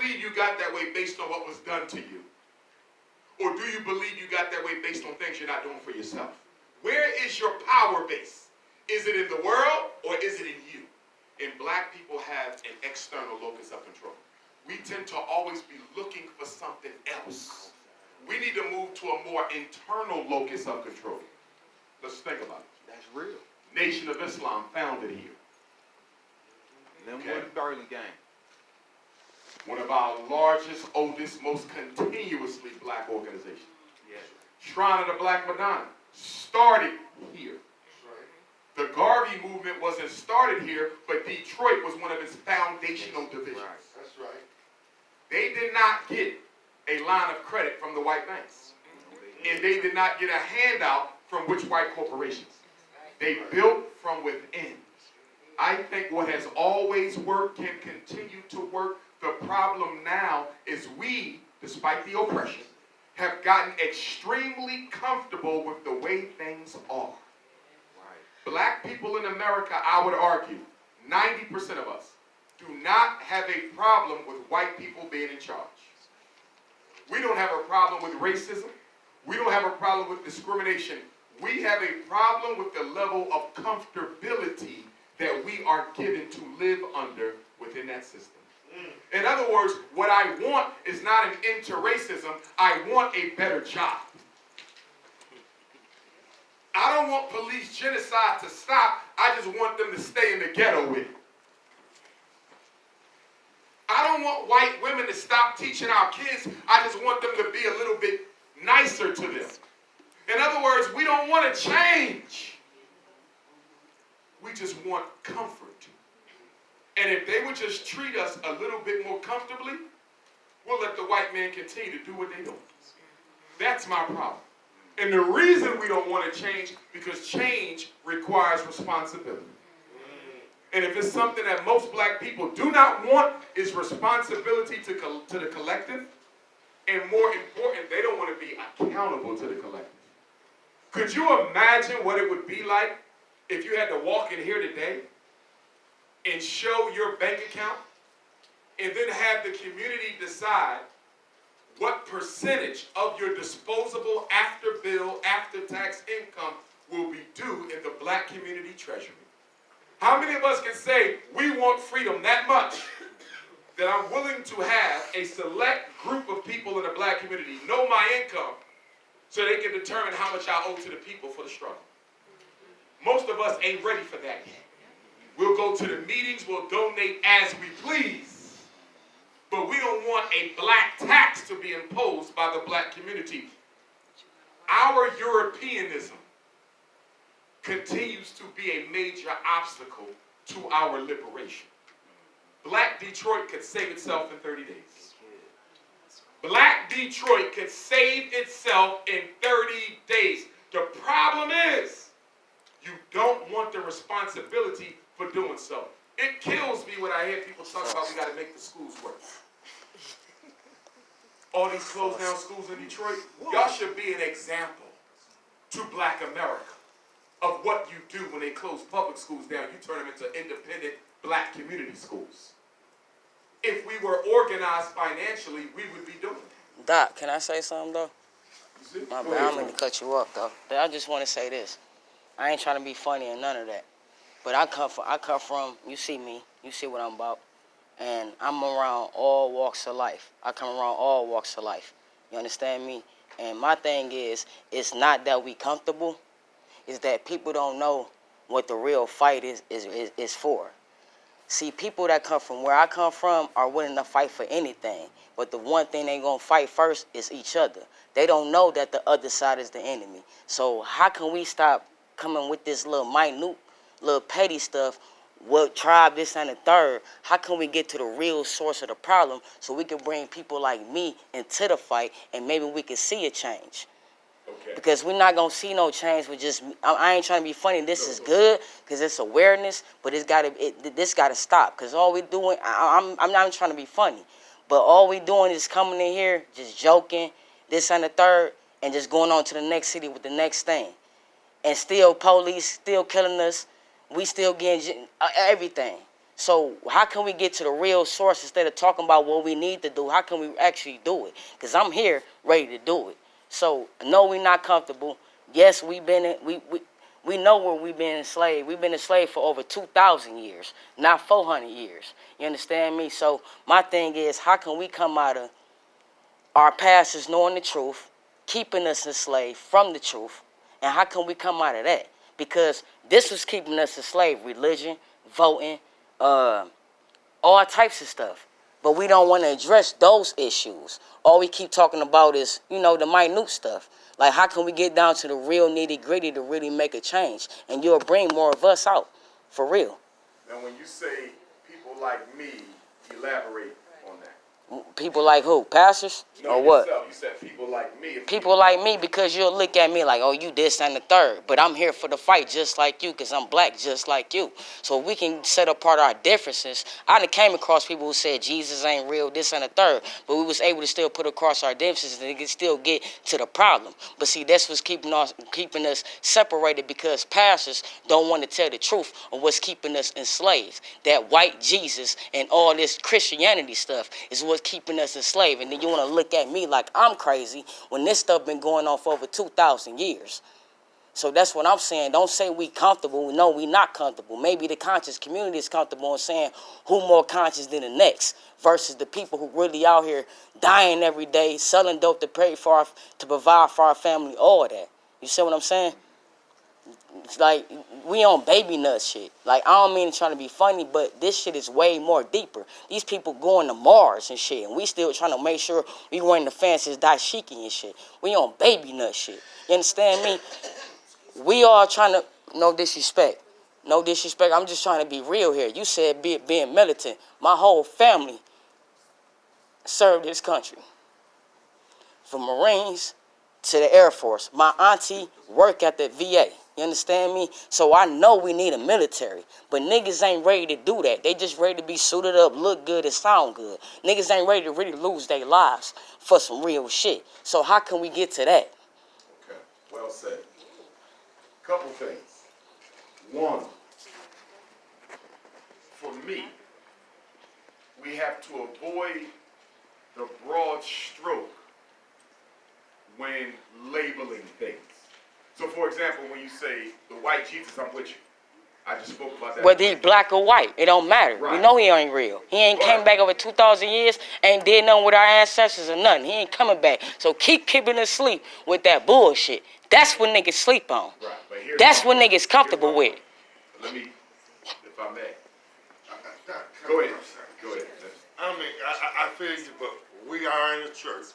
believe you got that way based on what was done to you? Or do you believe you got that way based on things you're not doing for yourself? Where is your power base? Is it in the world or is it in you? And black people have an external locus of control. We tend to always be looking for something else. We need to move to a more internal locus of control. Let's think about it. That's real. Nation of Islam founded here. Them okay. Sterling gang. One of our largest, oldest, most continuously black organizations. Yes. Shrine of the Black Madonna started here. The Garvey movement wasn't started here, but Detroit was one of its foundational divisions. Right. That's right. They did not get a line of credit from the white banks. And they did not get a handout from which white corporations. They built from within. I think what has always worked can continue to work. The problem now is we, despite the oppression, have gotten extremely comfortable with the way things are. Black people in America, I would argue, 90% of us do not have a problem with white people being in charge. We don't have a problem with racism. We don't have a problem with discrimination. We have a problem with the level of comfortability that we are given to live under within that system. In other words, what I want is not an end to racism. I want a better job. I don't want police genocide to stop. I just want them to stay in the ghetto with it. I don't want white women to stop teaching our kids. I just want them to be a little bit nicer to them. In other words, we don't want to change. We just want comfort. And if they would just treat us a little bit more comfortably, we'll let the white man continue to do what they're doing. That's my problem. And the reason we don't want to change, because change requires responsibility. And if it's something that most black people do not want, is responsibility to the collective. And more important, they don't want to be accountable to the collective. Could you imagine what it would be like if you had to walk in here today and show your bank account and then have the community decide what percentage of your disposable after bill, after tax income will be due in the black community treasury? How many of us can say we want freedom that much that I'm willing to have a select group of people in the black community know my income so they can determine how much I owe to the people for the struggle? Most of us ain't ready for that yet. We'll go to the meetings, we'll donate as we please, but we don't want a black tax to be imposed by the black community. Our Europeanism continues to be a major obstacle to our liberation. Black Detroit could save itself in 30 days. Black Detroit could save itself in 30 days. The problem is, you don't want the responsibility for doing so. It kills me when I hear people talk about we got to make the schools work. All these closed down schools in Detroit, y'all should be an example to black America of what you do when they close public schools down. You turn them into independent black community schools. If we were organized financially, we would be doing it. Doc, can I say something though? My bad, I'm gonna cut you off though. But I just want to say this. I ain't trying to be funny and none of that. But I come from, you see me, you see what I'm about. And I'm around all walks of life. I come around all walks of life. You understand me? And my thing is, it's not that we comfortable, it's that people don't know what the real fight is for. See, people that come from where I come from are willing to fight for anything. But the one thing they gonna fight first is each other. They don't know that the other side is the enemy. So how can we stop coming with this little minute, little petty stuff? What tribe, this and the third? How can we get to the real source of the problem so we can bring people like me into the fight and maybe we can see a change? Okay. Because we're not going to see no change with just, I ain't trying to be funny. This is good because it's awareness, but this got to stop. Because all we doing, I'm not even trying to be funny, but all we doing is coming in here, just joking, this and the third, and just going on to the next city with the next thing. And still police, still killing us. We still getting everything. So how can we get to the real source instead of talking about what we need to do? How can we actually do it? Because I'm here ready to do it. So no, we're not comfortable. Yes, we know where we've been enslaved. We've been enslaved for over 2,000 years, not 400 years. You understand me? So my thing is, how can we come out of our pastors knowing the truth, keeping us enslaved from the truth, and how can we come out of that? Because this was keeping us enslaved: religion, voting, all types of stuff. But we don't want to address those issues. All we keep talking about is, the minute stuff. Like, how can we get down to the real nitty-gritty to really make a change? And you'll bring more of us out, for real. Now, when you say people like me, elaborate on that. People like who? Pastors? No, or what? yourself. You said people like me. People like me, because you'll look at me like, oh, you this and the third. But I'm here for the fight just like you, because I'm black just like you. So if we can set apart our differences. I done came across people who said Jesus ain't real, this and the third. But we was able to still put across our differences and still get to the problem. But see, that's what's keeping us separated, because pastors don't want to tell the truth of what's keeping us enslaved. That white Jesus and all this Christianity stuff is what's keeping us enslaved. And then you want to look at me like I'm crazy when this stuff been going on for over 2,000 years. So that's what I'm saying. Don't say we comfortable. No, we not comfortable. Maybe the conscious community is comfortable in saying who more conscious than the next, versus the people who really out here dying every day, selling dope to provide for our family, all of that. You see what I'm saying? It's like we on baby nut shit. Like, I don't mean trying to be funny, but this shit is way more deeper. These people going to Mars and shit, and we still trying to make sure we wearing the fanciest dashiki and shit. We on baby nut shit. You understand me? We all trying to, no disrespect. No disrespect. I'm just trying to be real here. You said being militant. My whole family served this country. From Marines to the Air Force. My auntie worked at the VA. You understand me? So I know we need a military. But niggas ain't ready to do that. They just ready to be suited up, look good, and sound good. Niggas ain't ready to really lose their lives for some real shit. So how can we get to that? Okay, well said. Couple things. One, for me, we have to avoid the broad stroke when labeling things. So, for example, when you say the white Jesus, I'm with you. I just spoke about that. Whether he black or white, it don't matter. Right. We know he ain't real. He ain't came back over 2,000 years, ain't did nothing with our ancestors or nothing. He ain't coming back. So keep keeping us asleep with that bullshit. That's what niggas sleep on. Right, but That's what niggas comfortable with. Let me, if I may. Go ahead. Go ahead. I mean, I feel you, but we are in the church.